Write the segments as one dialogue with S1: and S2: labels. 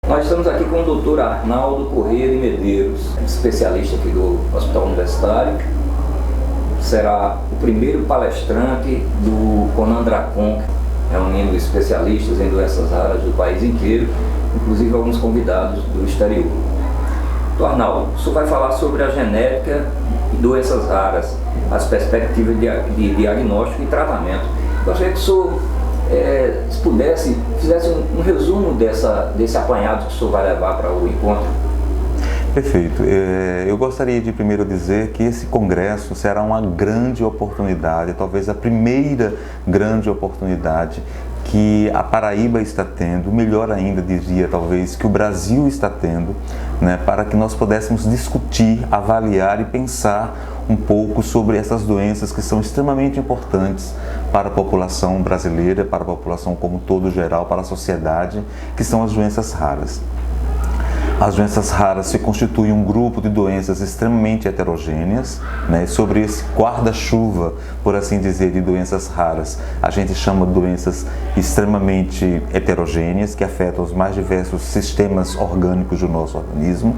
S1: Nós estamos aqui com o Dr. Arnaldo Corrêa de Medeiros, especialista aqui do Hospital Universitário. Será o primeiro palestrante do CONANDRACON, reunindo especialistas em doenças raras do país inteiro, inclusive alguns convidados do exterior. Dr. Arnaldo, o senhor vai falar sobre a genética e doenças raras, as perspectivas de diagnóstico e tratamento. Gostaria que o senhor, se pudesse, fizesse um resumo desse apanhado que o senhor vai levar para o encontro.
S2: Perfeito. Eu gostaria de primeiro dizer que esse congresso será uma grande oportunidade, talvez a primeira grande oportunidade que a Paraíba está tendo, melhor ainda diria talvez que o Brasil está tendo, né, para que nós pudéssemos discutir, avaliar e pensar um pouco sobre essas doenças que são extremamente importantes para a população brasileira, para a população como todo geral, para a sociedade, que são as doenças raras. As doenças raras se constituem um grupo de doenças extremamente heterogêneas, né? Sobre esse guarda-chuva, por assim dizer, de doenças raras, a gente chama de doenças extremamente heterogêneas, que afetam os mais diversos sistemas orgânicos do nosso organismo,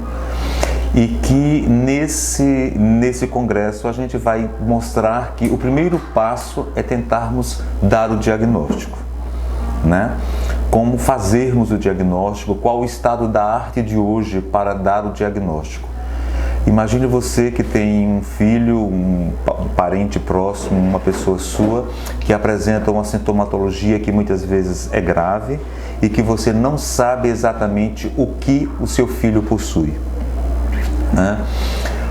S2: e que nesse congresso a gente vai mostrar que o primeiro passo é tentarmos dar o diagnóstico, né? Como fazermos o diagnóstico, qual o estado da arte de hoje para dar o diagnóstico. Imagine você que tem um filho, um parente próximo, uma pessoa sua, que apresenta uma sintomatologia que muitas vezes é grave e que você não sabe exatamente o que o seu filho possui, né?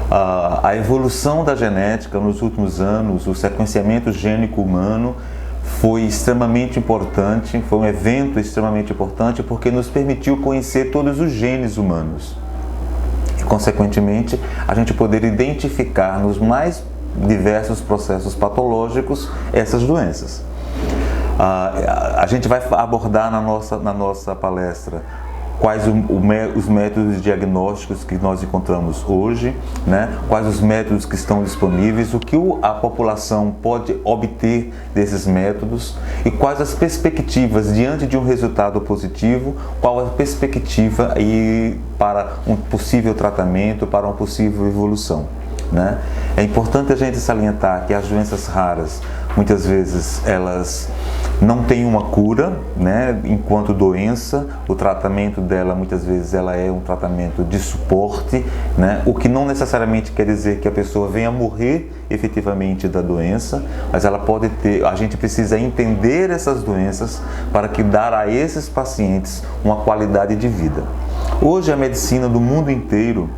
S2: A evolução da genética nos últimos anos, o sequenciamento gênico humano, foi extremamente importante, foi um evento extremamente importante porque nos permitiu conhecer todos os genes humanos e, consequentemente, a gente poder identificar nos mais diversos processos patológicos essas doenças. A gente vai abordar na nossa palestra quais os métodos diagnósticos que nós encontramos hoje, né? Quais os métodos que estão disponíveis, o que a população pode obter desses métodos e quais as perspectivas diante de um resultado positivo, qual a perspectiva para um possível tratamento, para uma possível evolução, né? É importante a gente salientar que as doenças raras, muitas vezes, elas não têm uma cura, né? Enquanto doença, o tratamento dela, muitas vezes, ela é um tratamento de suporte, né? O que não necessariamente quer dizer que a pessoa venha morrer efetivamente da doença, mas ela pode ter, a gente precisa entender essas doenças para que dar a esses pacientes uma qualidade de vida. Hoje, a medicina do mundo inteiro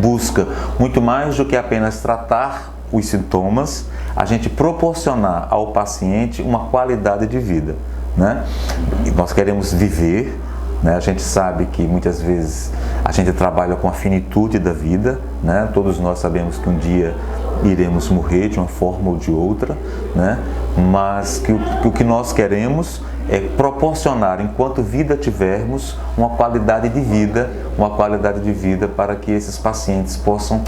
S2: busca muito mais do que apenas tratar os sintomas, a gente proporcionar ao paciente uma qualidade de vida, né? E nós queremos viver, né? A gente sabe que muitas vezes a gente trabalha com a finitude da vida, né? Todos nós sabemos que um dia iremos morrer de uma forma ou de outra, né? Mas que o que nós queremos é proporcionar, enquanto vida tivermos, uma qualidade de vida para que esses pacientes possam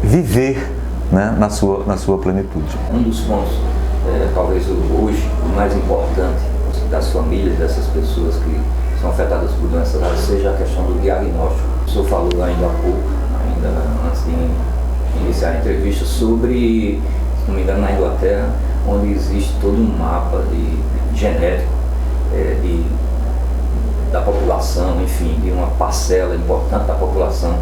S2: viver, né, na sua plenitude.
S1: Um dos pontos, talvez hoje, o mais importante das famílias dessas pessoas que são afetadas por doenças raras, seja a questão do diagnóstico. O senhor falou ainda há pouco, ainda antes de iniciar a entrevista, sobre, se não me engano, na Inglaterra, onde existe todo um mapa genético da população, enfim, de uma parcela importante da população.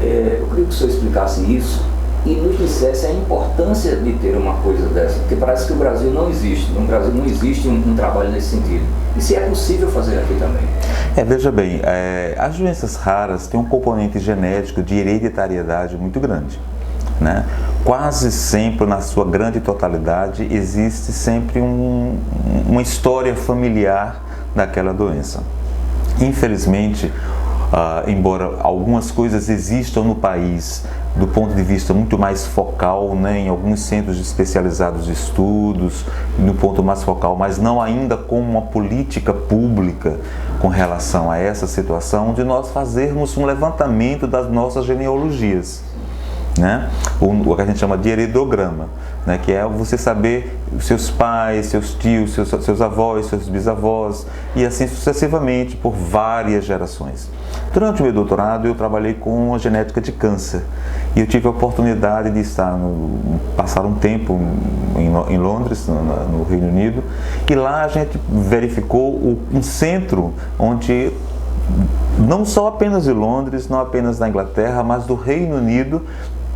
S1: Eu queria que o senhor explicasse isso e nos dissesse a importância de ter uma coisa dessa, porque parece que o Brasil não existe, no Brasil não existe um trabalho nesse sentido. E se é possível fazer aqui também?
S2: Veja bem, as doenças raras têm um componente genético de hereditariedade muito grande, né? Quase sempre, na sua grande totalidade, existe sempre uma história familiar daquela doença. Infelizmente, embora algumas coisas existam no país do ponto de vista muito mais focal, né, em alguns centros especializados de estudos, no ponto mais focal, mas não ainda com uma política pública com relação a essa situação, de nós fazermos um levantamento das nossas genealogias, né? O que a gente chama de heredograma. né, que é você saber seus pais, seus tios, seus avós, seus bisavós e assim sucessivamente por várias gerações. Durante o meu doutorado eu trabalhei com a genética de câncer e eu tive a oportunidade de passar um tempo em Londres, no Reino Unido, e lá a gente verificou um centro onde não só apenas de Londres, não apenas da Inglaterra, mas do Reino Unido,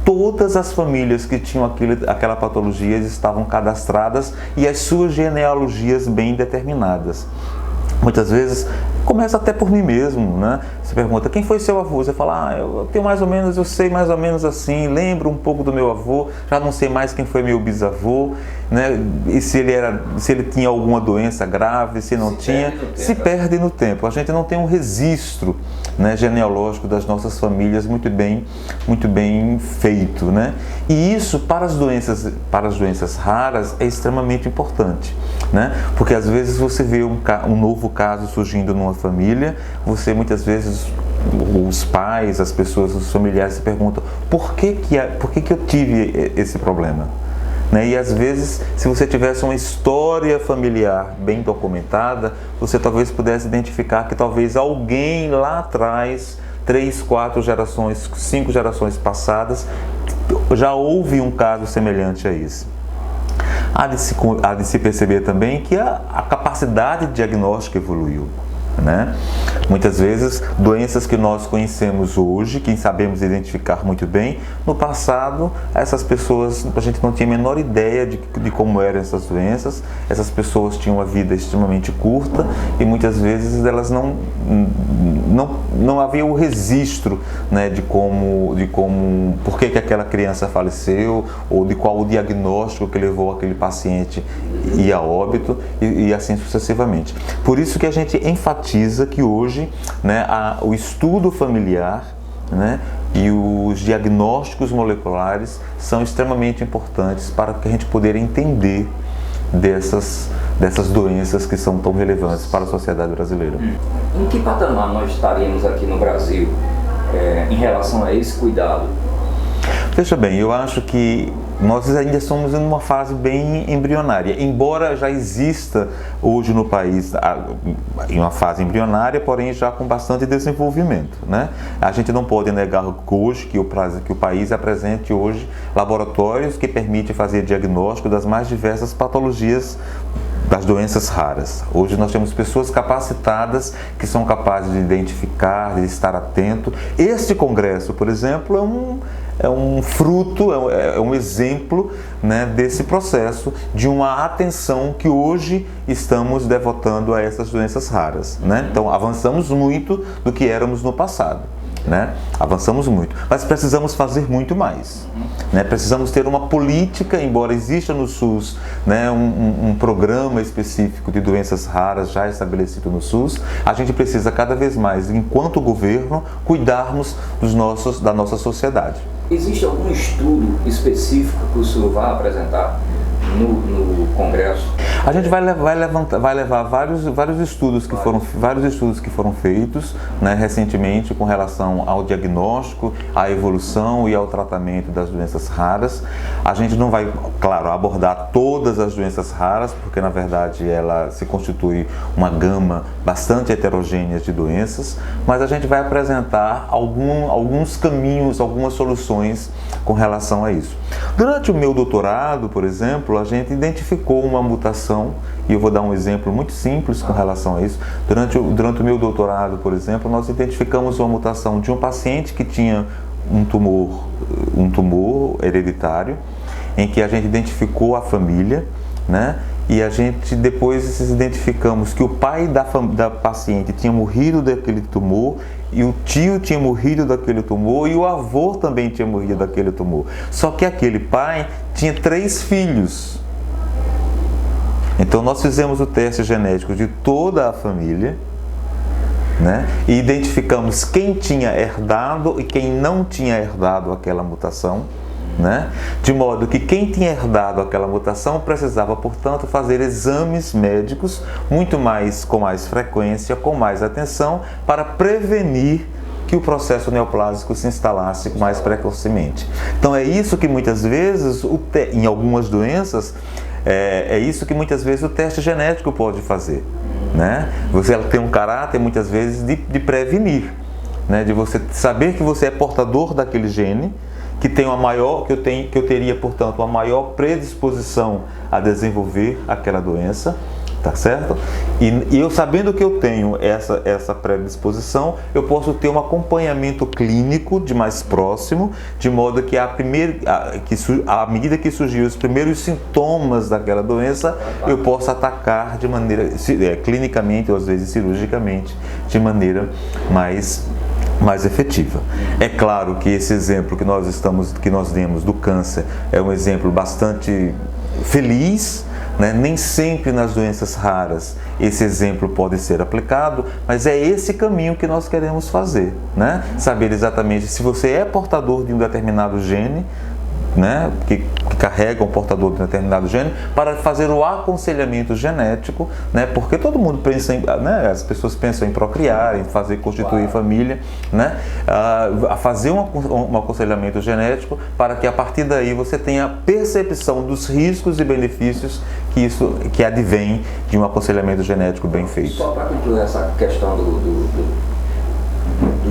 S2: todas as famílias que tinham aquela patologia estavam cadastradas e as suas genealogias bem determinadas. Muitas vezes, começa até por mim mesmo, né? Você pergunta, quem foi seu avô? Você fala, eu tenho mais ou menos, eu sei mais ou menos assim, lembro um pouco do meu avô, já não sei mais quem foi meu bisavô, né? E se ele tinha alguma doença grave, se não tinha, se perde no tempo. A gente não tem um registro, né, genealógico das nossas famílias muito bem feito, né? E isso para as doenças raras é extremamente importante, né? Porque às vezes você vê um novo caso surgindo numa família, você muitas vezes, os pais, as pessoas, os familiares se perguntam por que eu tive esse problema? Né? E às vezes, se você tivesse uma história familiar bem documentada, você talvez pudesse identificar que talvez alguém lá atrás, 3, 4 gerações, 5 gerações passadas, já houve um caso semelhante a esse. Há de se perceber também que a capacidade de diagnóstico evoluiu, né? Muitas vezes, doenças que nós conhecemos hoje, que sabemos identificar muito bem, no passado, essas pessoas, a gente não tinha a menor ideia de como eram essas doenças, essas pessoas tinham uma vida extremamente curta e muitas vezes elas não havia o registro, né, por que aquela criança faleceu, ou de qual o diagnóstico que levou aquele paciente ir a óbito e assim sucessivamente. Por isso que a gente enfatiza que hoje, né, o estudo familiar, né, e os diagnósticos moleculares são extremamente importantes para que a gente poder entender dessas doenças que são tão relevantes para a sociedade brasileira.
S1: Em que patamar nós estaríamos aqui no Brasil em relação a esse cuidado?
S2: Veja bem, eu acho que nós ainda somos em uma fase bem embrionária, embora já exista hoje no país em uma fase embrionária, porém já com bastante desenvolvimento, né? A gente não pode negar hoje que o país apresente hoje laboratórios que permitem fazer diagnóstico das mais diversas patologias das doenças raras. Hoje nós temos pessoas capacitadas que são capazes de identificar, de estar atento. Este congresso, por exemplo, é um fruto, é um exemplo, né, desse processo de uma atenção que hoje estamos devotando a essas doenças raras, né? Então avançamos muito do que éramos no passado, né? Avançamos muito, mas precisamos fazer muito mais, né? Precisamos ter uma política, embora exista no SUS, né, um programa específico de doenças raras já estabelecido no SUS. A gente precisa cada vez mais, enquanto governo, cuidarmos da nossa sociedade.
S1: Existe algum estudo específico que o senhor vai apresentar no congresso?
S2: A gente vai levar vários estudos que foram feitos, né, recentemente com relação ao diagnóstico, à evolução e ao tratamento das doenças raras. A gente não vai, claro, abordar todas as doenças raras, porque na verdade ela se constitui uma gama bastante heterogênea de doenças, mas a gente vai apresentar alguns caminhos, algumas soluções com relação a isso. Durante o meu doutorado, por exemplo, a gente identificou uma mutação, e eu vou dar um exemplo muito simples com relação a isso. Durante o meu doutorado, por exemplo, nós identificamos uma mutação de um paciente que tinha um tumor hereditário, em que a gente identificou a família, né? E a gente depois identificamos que o pai da paciente tinha morrido daquele tumor, e o tio tinha morrido daquele tumor, e o avô também tinha morrido daquele tumor. Só que aquele pai tinha 3 filhos. Então nós fizemos o teste genético de toda a família, né? E identificamos quem tinha herdado e quem não tinha herdado aquela mutação, né? De modo que quem tinha herdado aquela mutação precisava, portanto, fazer exames médicos com mais frequência, com mais atenção, para prevenir que o processo neoplásico se instalasse mais precocemente. Então é isso que muitas vezes, em algumas doenças, é isso que muitas vezes o teste genético pode fazer, né? Você tem um caráter muitas vezes de prevenir, né? De você saber que você é portador daquele gene, que tem uma maior, que eu teria, portanto, uma maior predisposição a desenvolver aquela doença, tá certo? E eu sabendo que eu tenho essa predisposição, eu posso ter um acompanhamento clínico de mais próximo, de modo que à medida que surgir os primeiros sintomas daquela doença, eu possa atacar de maneira clinicamente ou às vezes cirurgicamente, de maneira mais efetiva. É claro que esse exemplo que nós demos do câncer é um exemplo bastante feliz, né? Nem sempre nas doenças raras esse exemplo pode ser aplicado, mas é esse caminho que nós queremos fazer, né? Saber exatamente se você é portador de um determinado gene, né, que carrega um portador de um determinado gene, para fazer o aconselhamento genético, né, porque todo mundo pensa em, né, as pessoas pensam em procriar, em constituir família, né, a fazer um aconselhamento genético para que a partir daí você tenha percepção dos riscos e benefícios que advém de um aconselhamento genético bem feito.
S1: Só para concluir essa questão do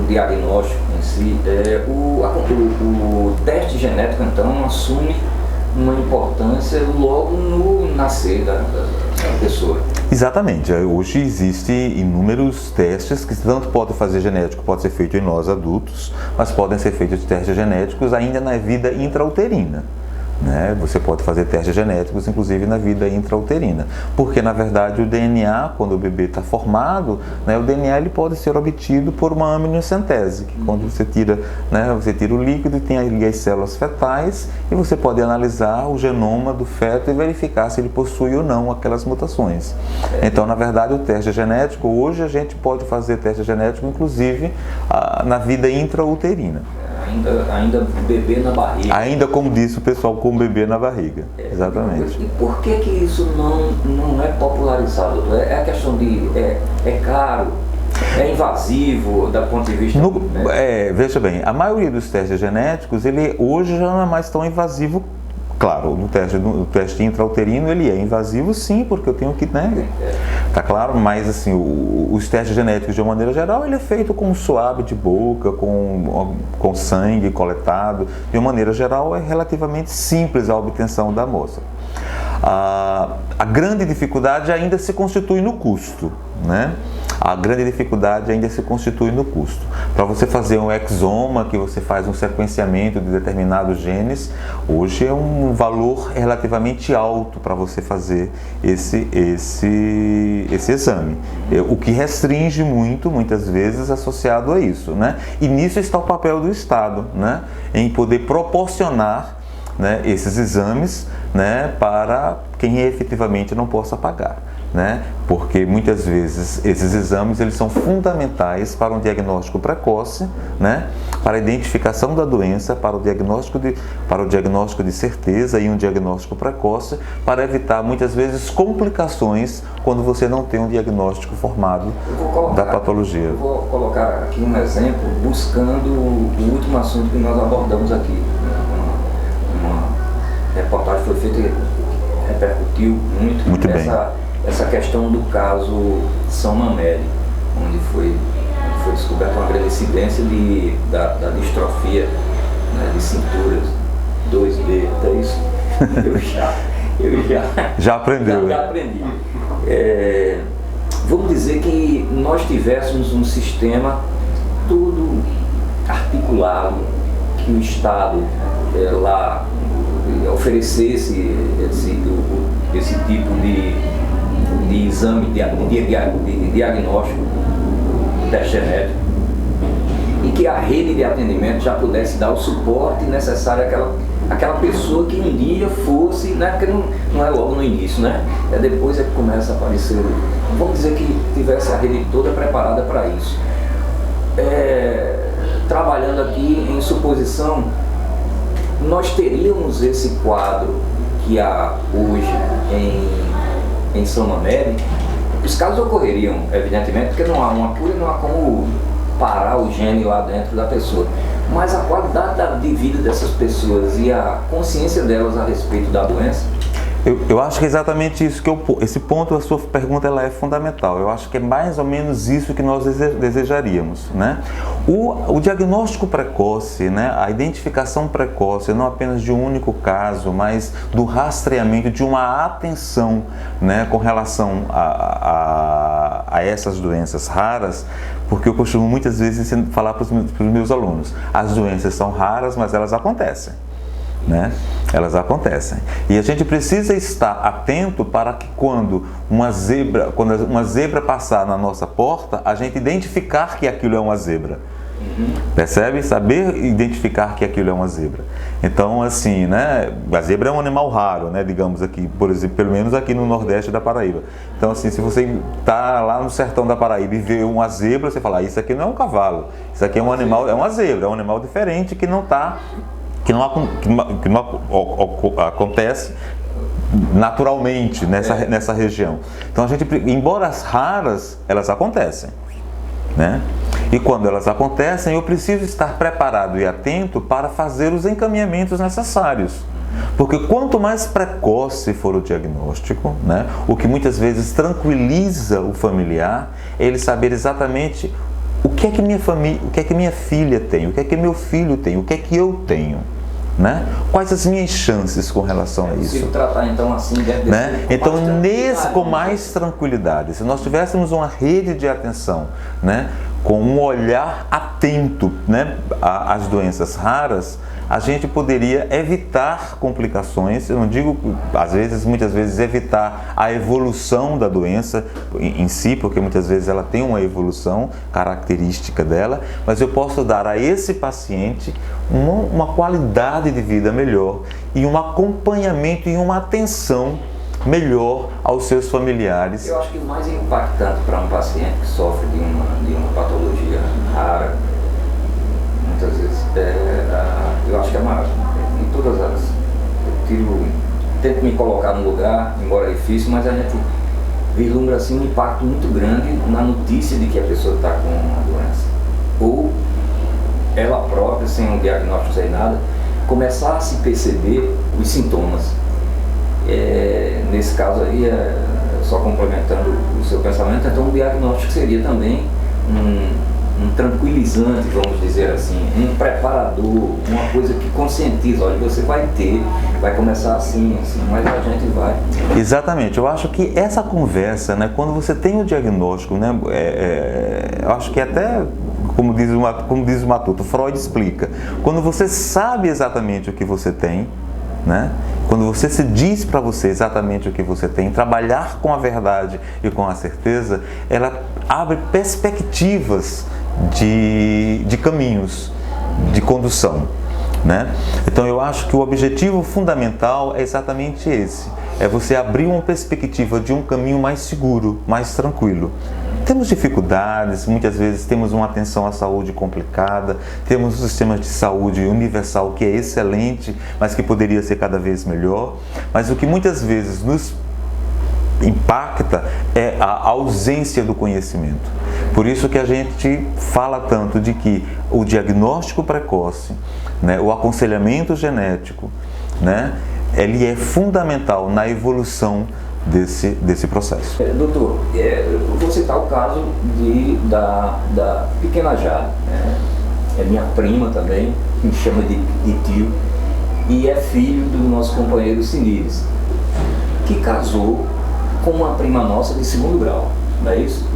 S1: diagnóstico em si, o teste genético então assume uma importância logo no nascer da pessoa.
S2: Exatamente. Hoje existem inúmeros testes que tanto pode fazer genético, pode ser feito em nós adultos, mas podem ser feitos testes genéticos ainda na vida intrauterina. Né? Você pode fazer testes genéticos, inclusive na vida intrauterina, porque na verdade o DNA, quando o bebê está formado, né, o DNA ele pode ser obtido por uma amniocentese, que quando você tira, né, você tira o líquido e tem ali as células fetais e você pode analisar o genoma do feto e verificar se ele possui ou não aquelas mutações. Então, na verdade, o teste genético, hoje a gente pode fazer teste genético, inclusive na vida intrauterina.
S1: Ainda bebê na barriga.
S2: Ainda, como disse o pessoal, com bebê na barriga. Exatamente.
S1: E por que isso não é popularizado? É a questão de é caro, é invasivo, do ponto de vista...
S2: Veja bem, a maioria dos testes genéticos, ele hoje já não é mais tão invasivo. Claro, no teste intrauterino ele é invasivo, sim, porque eu tenho que, né, tá claro, mas assim, os testes genéticos de uma maneira geral, ele é feito com suave de boca, com sangue coletado, de uma maneira geral é relativamente simples a obtenção da amostra. A grande dificuldade ainda se constitui no custo, né? A grande dificuldade ainda se constitui no custo. Para você fazer um exoma, que você faz um sequenciamento de determinados genes, hoje é um valor relativamente alto para você fazer esse exame. O que restringe muitas vezes, associado a isso, né? E nisso está o papel do Estado, né? Em poder proporcionar, né, esses exames, né, para quem efetivamente não possa pagar, né? Porque muitas vezes esses exames eles são fundamentais para um diagnóstico precoce, né, para a identificação da doença, para o diagnóstico de certeza e um diagnóstico precoce, para evitar muitas vezes complicações quando você não tem um diagnóstico formado da patologia.
S1: Eu vou colocar aqui um exemplo buscando o último assunto que nós abordamos aqui. Uma reportagem foi feita e repercutiu muito essa questão do caso São Mamede, onde foi descoberta uma grande incidência da distrofia, né, de cinturas 2B, até isso
S2: já aprendeu.
S1: Já aprendi. Vamos dizer que nós tivéssemos um sistema tudo articulado, que o Estado lá oferecesse esse tipo de exame, de diagnóstico, de teste genético, e que a rede de atendimento já pudesse dar o suporte necessário àquela pessoa que um dia fosse, né, porque não é logo no início, né? Depois é que começa a aparecer, vamos dizer que tivesse a rede toda preparada para isso. Trabalhando aqui em suposição, nós teríamos esse quadro que há hoje em São Mamede. Os casos ocorreriam, evidentemente, porque não há uma cura, não há como parar o gene lá dentro da pessoa. Mas a qualidade de vida dessas pessoas e a consciência delas a respeito da doença.
S2: Eu acho que é exatamente isso esse ponto da sua pergunta ela é fundamental. Eu acho que é mais ou menos isso que nós desejaríamos, né? O diagnóstico precoce, né? A identificação precoce, não apenas de um único caso, mas do rastreamento, de uma atenção, né? Com relação a essas doenças raras, porque eu costumo muitas vezes falar para os meus alunos, as doenças são raras, mas elas acontecem. Né? Elas acontecem. E a gente precisa estar atento para que quando uma zebra passar na nossa porta, a gente identificar que aquilo é uma zebra. Percebe? Saber identificar que aquilo é uma zebra. Então, assim, né? A zebra é um animal raro, né? Digamos aqui, por exemplo, pelo menos aqui no Nordeste da Paraíba. Então, assim, se você está lá no sertão da Paraíba e vê uma zebra, você fala, isso aqui não é um cavalo, isso aqui é um animal, é uma zebra, é um animal diferente que não acontece naturalmente nessa região. Então a gente, embora as raras, elas acontecem, né? E quando elas acontecem, eu preciso estar preparado e atento para fazer os encaminhamentos necessários. Porque quanto mais precoce for o diagnóstico, né, o que muitas vezes tranquiliza o familiar, é ele saber exatamente o que é que minha família, o que é que minha filha tem, o que é que meu filho tem, o que é que eu tenho. Né? Quais as minhas chances com relação a isso? Se
S1: tratar então assim,
S2: né? Então com mais tranquilidade, se nós tivéssemos uma rede de atenção, né, com um olhar atento, né, às doenças raras, a gente poderia evitar complicações. Eu não digo, muitas vezes evitar a evolução da doença em si, porque muitas vezes ela tem uma evolução característica dela, mas eu posso dar a esse paciente uma qualidade de vida melhor e um acompanhamento e uma atenção melhor aos seus familiares.
S1: Eu acho que o mais impactante para um paciente que sofre de uma patologia rara, muitas vezes, eu acho que é maior, em todas as... tento me colocar no lugar, embora é difícil, mas a gente vislumbra assim um impacto muito grande na notícia de que a pessoa está com uma doença. Ou ela própria, sem um diagnóstico, sem nada, começar a se perceber os sintomas. Nesse caso aí, só complementando o seu pensamento, então o diagnóstico seria também um tranquilizante, vamos dizer assim, um preparador, uma coisa que conscientiza, olha, você vai começar assim, mas a gente vai.
S2: Exatamente, eu acho que essa conversa, né, quando você tem o diagnóstico, né, eu acho que até, como diz o Matuto, Freud explica, quando você sabe exatamente o que você tem, né? Quando você se diz para você exatamente o que você tem, trabalhar com a verdade e com a certeza, ela abre perspectivas de caminhos de condução, né? Então eu acho que o objetivo fundamental é exatamente esse, é você abrir uma perspectiva de um caminho mais seguro, mais tranquilo. Temos dificuldades, muitas vezes temos uma atenção à saúde complicada, temos um sistema de saúde universal que é excelente, mas que poderia ser cada vez melhor. Mas o que muitas vezes nos impacta é a ausência do conhecimento. Por isso que a gente fala tanto de que o diagnóstico precoce, né, o aconselhamento genético, né, ele é fundamental na evolução desse processo.
S1: Doutor, eu vou citar o caso da pequena Jade, né? É minha prima também, me chama de tio, e é filho do nosso companheiro Sinires, que casou com uma prima nossa de 2º grau, não é isso?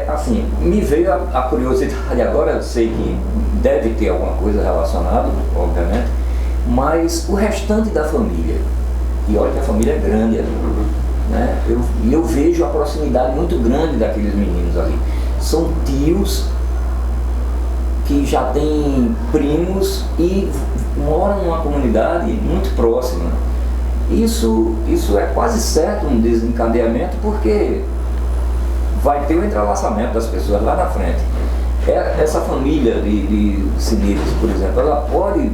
S1: Assim, me veio a curiosidade agora, eu sei que deve ter alguma coisa relacionada, obviamente, mas o restante da família, e olha que a família é grande ali, né? Eu vejo a proximidade muito grande daqueles meninos ali. São tios que já têm primos e moram numa comunidade muito próxima. Isso é quase certo um desencadeamento, porque vai ter o entrelaçamento das pessoas lá na frente. Essa família de Sinires, por exemplo, ela pode...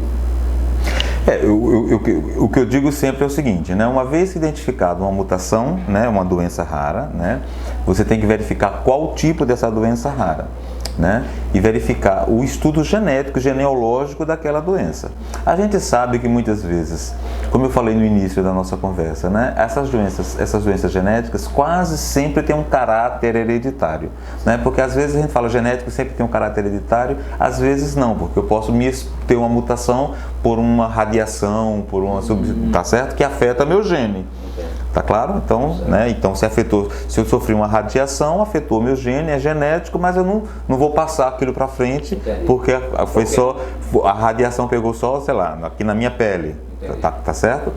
S2: O que eu digo sempre é o seguinte, né? Uma vez identificada uma mutação, né, uma doença rara, né, você tem que verificar qual tipo dessa doença rara. né? E verificar o estudo genético, genealógico daquela doença. A gente sabe que muitas vezes, como eu falei no início da nossa conversa, né? Essas doenças genéticas quase sempre têm um caráter hereditário, né? Porque às vezes a gente fala genético sempre tem um caráter hereditário, às vezes não, porque eu posso ter uma mutação por uma radiação, por uma tá certo? Que afeta meu gene. Tá claro? Então, né? Então se eu sofri uma radiação, afetou meu gene, é genético, mas eu não vou passar aquilo para frente, porque foi só a radiação pegou só, sei lá, aqui na minha pele. Tá certo?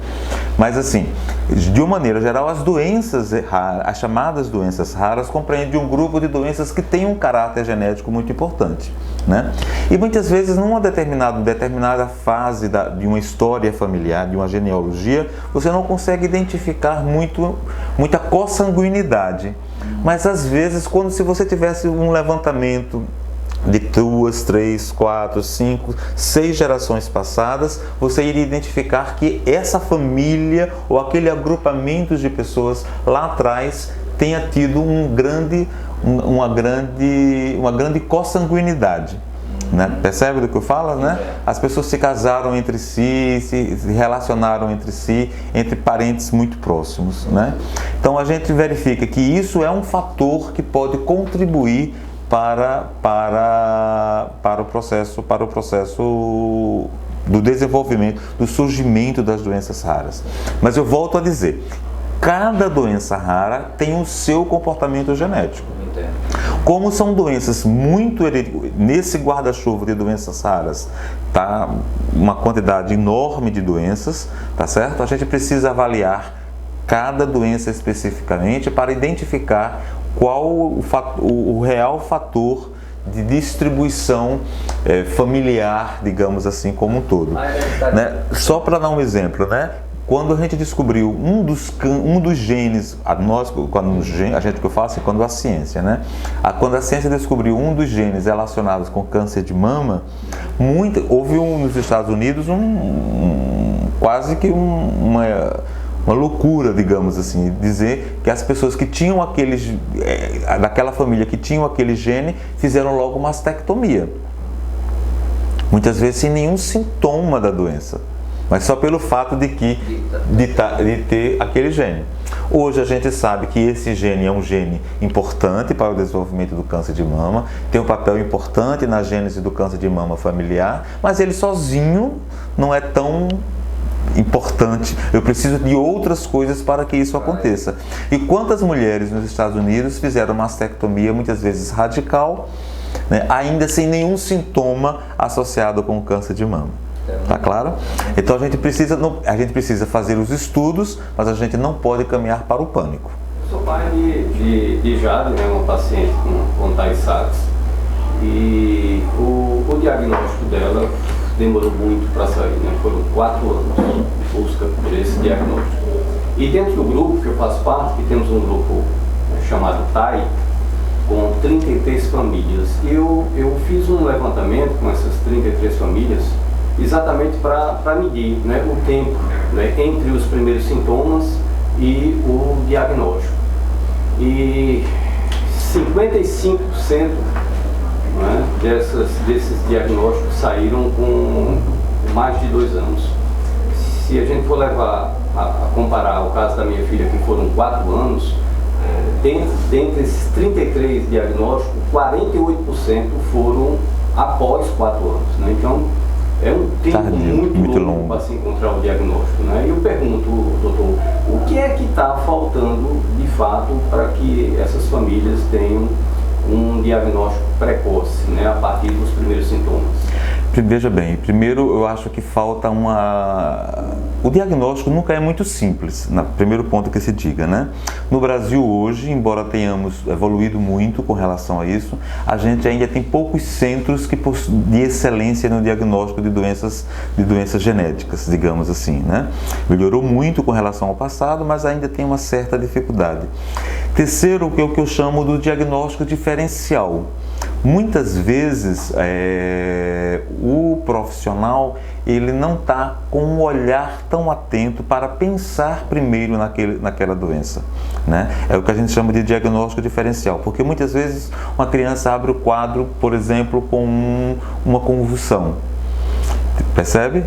S2: Mas assim, de uma maneira geral, as doenças raras, as chamadas doenças raras, compreendem um grupo de doenças que tem um caráter genético muito importante, né? E muitas vezes, numa determinada fase de uma história familiar, de uma genealogia, você não consegue identificar muita consanguinidade. Mas às vezes, se você tivesse um levantamento de 2, 3, 4, 5, 6 gerações passadas, você iria identificar que essa família ou aquele agrupamento de pessoas lá atrás tenha tido uma grande consanguinidade. Né? Percebe do que eu falo? Né? As pessoas se casaram entre si, se relacionaram entre si, entre parentes muito próximos. Né? Então a gente verifica que isso é um fator que pode contribuir para o processo do desenvolvimento, do surgimento das doenças raras. Mas eu volto a dizer, cada doença rara tem o seu comportamento genético. Como são doenças muito nesse guarda-chuva de doenças raras, tá uma quantidade enorme de doenças, tá certo? A gente precisa avaliar cada doença especificamente para identificar qual o real fator de distribuição familiar, familiar, digamos assim, como um todo. Né? Só para dar um exemplo, né? Quando a gente descobriu um dos genes, quando a ciência, né? Quando a ciência descobriu um dos genes relacionados com câncer de mama, houve nos Estados Unidos quase que uma loucura, digamos assim, dizer que as pessoas que tinham daquela família que tinham aquele gene, fizeram logo mastectomia. Muitas vezes sem nenhum sintoma da doença, mas só pelo fato de ter aquele gene. Hoje a gente sabe que esse gene é um gene importante para o desenvolvimento do câncer de mama, tem um papel importante na gênese do câncer de mama familiar, mas ele sozinho não é tão importante. Eu preciso de outras coisas para que isso aconteça. E quantas mulheres nos Estados Unidos fizeram mastectomia, muitas vezes radical, né, ainda sem nenhum sintoma associado com o câncer de mama? Tá claro? Então a gente precisa fazer os estudos, mas a gente não pode caminhar para o pânico.
S3: Eu sou pai de Jade, né, uma paciente com Tay-Sachs, e o diagnóstico dela demorou muito para sair, né? Foram 4 anos de busca por esse diagnóstico. E dentro do grupo que eu faço parte, que temos um grupo chamado TAI, com 33 famílias. Eu fiz um levantamento com essas 33 famílias, exatamente para medir, né, o tempo, né, entre os primeiros sintomas e o diagnóstico. E 55%, né, desses diagnósticos saíram com mais de 2 anos. Se a gente for levar a comparar o caso da minha filha, que foram 4 anos, dentre esses 33 diagnósticos, 48% foram após 4 anos. Né? Então, é um tempo muito longo para se encontrar o diagnóstico. Né? E eu pergunto, doutor, o que é que está faltando, de fato, para que essas famílias tenham um diagnóstico precoce, né, a partir dos primeiros sintomas?
S2: Veja bem, primeiro eu acho que falta o diagnóstico nunca é muito simples, primeiro ponto que se diga, né? No Brasil hoje, embora tenhamos evoluído muito com relação a isso, a gente ainda tem poucos centros de excelência no diagnóstico de doenças genéticas, digamos assim, né? Melhorou muito com relação ao passado, mas ainda tem uma certa dificuldade. Terceiro, o que eu chamo do diagnóstico diferencial. Muitas vezes o profissional ele não está com um olhar tão atento para pensar primeiro naquela doença, né? É o que a gente chama de diagnóstico diferencial, porque muitas vezes uma criança abre o quadro, por exemplo, com uma convulsão. Percebe?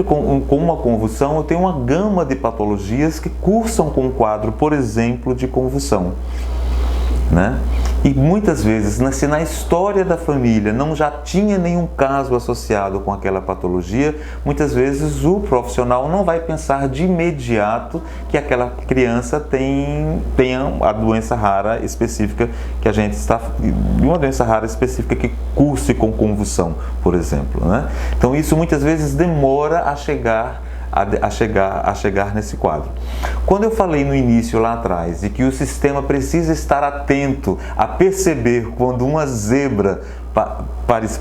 S2: Com uma convulsão, eu tenho uma gama de patologias que cursam com o quadro, por exemplo, de convulsão, né? E muitas vezes, se na história da família não já tinha nenhum caso associado com aquela patologia, muitas vezes o profissional não vai pensar de imediato que aquela criança tenha a doença rara específica que a gente está... uma doença rara específica que curse com convulsão, por exemplo, né? Então isso muitas vezes demora a chegar nesse quadro. Quando eu falei no início lá atrás de que o sistema precisa estar atento a perceber quando uma zebra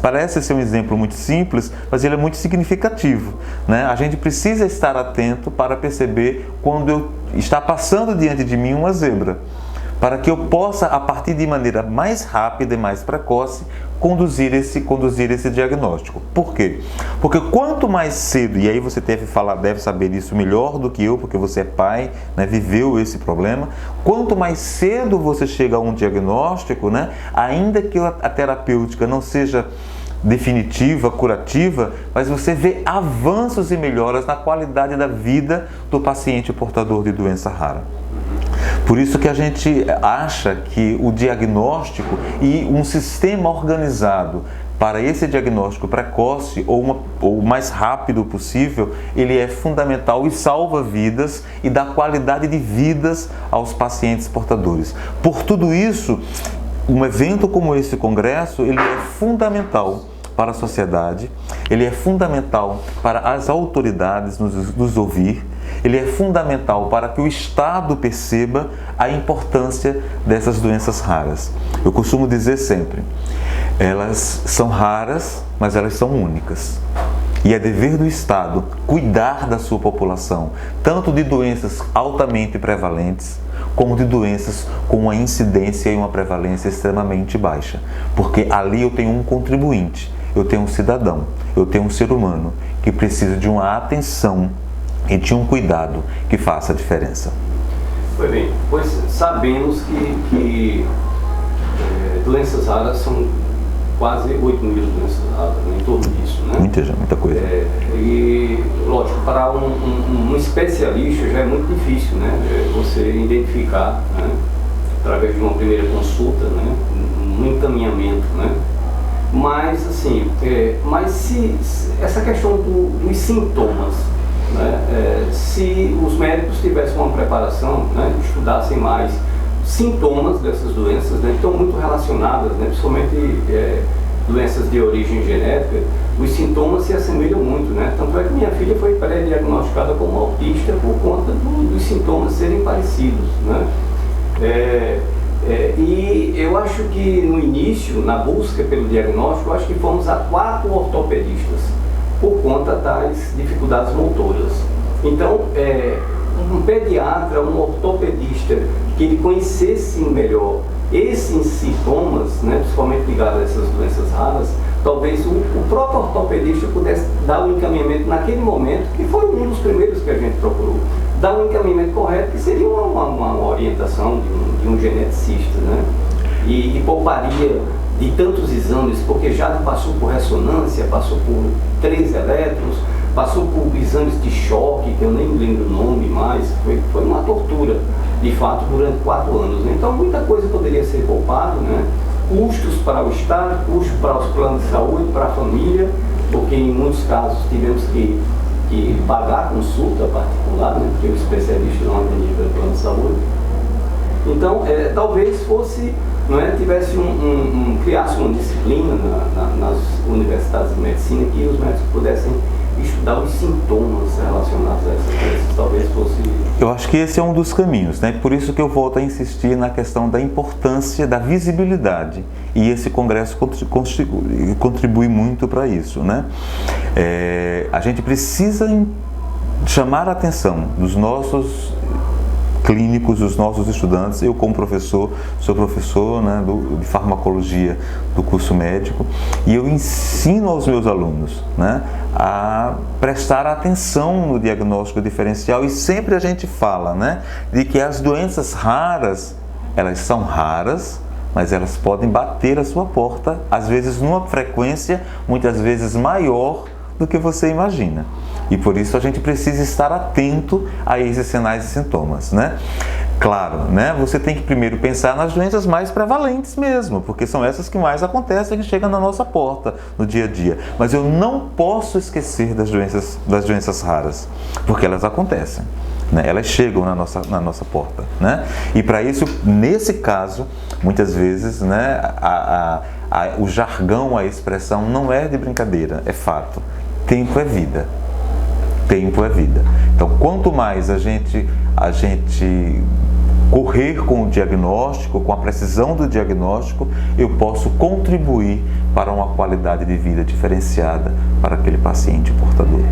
S2: parece ser um exemplo muito simples, mas ele é muito significativo, né? A gente precisa estar atento para perceber quando está passando diante de mim uma zebra, para que eu possa, a partir de maneira mais rápida e mais precoce, conduzir esse diagnóstico. Por quê? Porque quanto mais cedo, e aí você deve saber isso melhor do que eu, porque você é pai, né, viveu esse problema, quanto mais cedo você chega a um diagnóstico, né, ainda que a terapêutica não seja definitiva, curativa, mas você vê avanços e melhoras na qualidade da vida do paciente portador de doença rara. Por isso que a gente acha que o diagnóstico e um sistema organizado para esse diagnóstico precoce ou o mais rápido possível, ele é fundamental e salva vidas e dá qualidade de vidas aos pacientes portadores. Por tudo isso, um evento como esse congresso, ele é fundamental para a sociedade, ele é fundamental para as autoridades nos ouvir, ele é fundamental para que o Estado perceba a importância dessas doenças raras. Eu costumo dizer sempre, elas são raras, mas elas são únicas. E é dever do Estado cuidar da sua população, tanto de doenças altamente prevalentes, como de doenças com uma incidência e uma prevalência extremamente baixa. Porque ali eu tenho um contribuinte, eu tenho um cidadão, eu tenho um ser humano que precisa de uma atenção e de um cuidado que faça a diferença.
S3: Pois bem, pois sabemos que doenças raras são quase 8 mil doenças raras, em torno disso, né?
S2: Muita coisa.
S3: E, lógico, para um especialista já é muito difícil, né? Você identificar, né? Através de uma primeira consulta, né? Um encaminhamento, né? Mas, assim, se essa questão dos sintomas, né? Se os médicos tivessem uma preparação, né? Estudassem mais sintomas dessas doenças, né? Que estão muito relacionadas, né? Principalmente doenças de origem genética, os sintomas se assemelham muito, né? Tanto é que minha filha foi pré-diagnosticada como autista por conta dos sintomas serem parecidos, né? E eu acho que no início, na busca pelo diagnóstico, eu acho que fomos a 4 ortopedistas por conta das dificuldades motoras. Então, um pediatra, um ortopedista que ele conhecesse melhor esses sintomas, né, principalmente ligados a essas doenças raras, talvez o próprio ortopedista pudesse dar o encaminhamento naquele momento, que foi um dos primeiros que a gente procurou, dar um encaminhamento correto, que seria uma orientação de um geneticista, né? E pouparia de tantos exames, porque já passou por ressonância, passou por 3 elétrons, passou por exames de choque, que eu nem lembro o nome mais, foi uma tortura, de fato, durante 4 anos. Então, muita coisa poderia ser poupada, né? Custos para o Estado, custos para os planos de saúde, para a família, porque em muitos casos tivemos que pagar a consulta particular, né? Porque o especialista não atendia pelo plano de saúde. Então, talvez fosse, não é, tivesse criasse uma disciplina nas universidades de medicina que os médicos pudessem estudar os sintomas relacionados a essas doenças, talvez fosse...
S2: Eu acho que esse é um dos caminhos, né? Por isso que eu volto a insistir na questão da importância da visibilidade, e esse congresso contribui muito para isso, né? A gente precisa chamar a atenção dos nossos clínicos, os nossos estudantes. Eu, como professor, sou professor, né, de farmacologia do curso médico, e eu ensino aos meus alunos, né, a prestar atenção no diagnóstico diferencial, e sempre a gente fala, né, de que as doenças raras, elas são raras, mas elas podem bater a sua porta, às vezes numa frequência muitas vezes maior do que você imagina. E por isso a gente precisa estar atento a esses sinais e sintomas, né? Claro, né? Você tem que primeiro pensar nas doenças mais prevalentes mesmo, porque são essas que mais acontecem, que chegam na nossa porta no dia a dia. Mas eu não posso esquecer das doenças raras, porque elas acontecem, né? Elas chegam na nossa porta, né? E para isso, nesse caso, muitas vezes, né, o jargão, a expressão não é de brincadeira, é fato. Tempo é vida. Tempo é vida. Então, quanto mais a gente correr com o diagnóstico, com a precisão do diagnóstico, eu posso contribuir para uma qualidade de vida diferenciada para aquele paciente portador.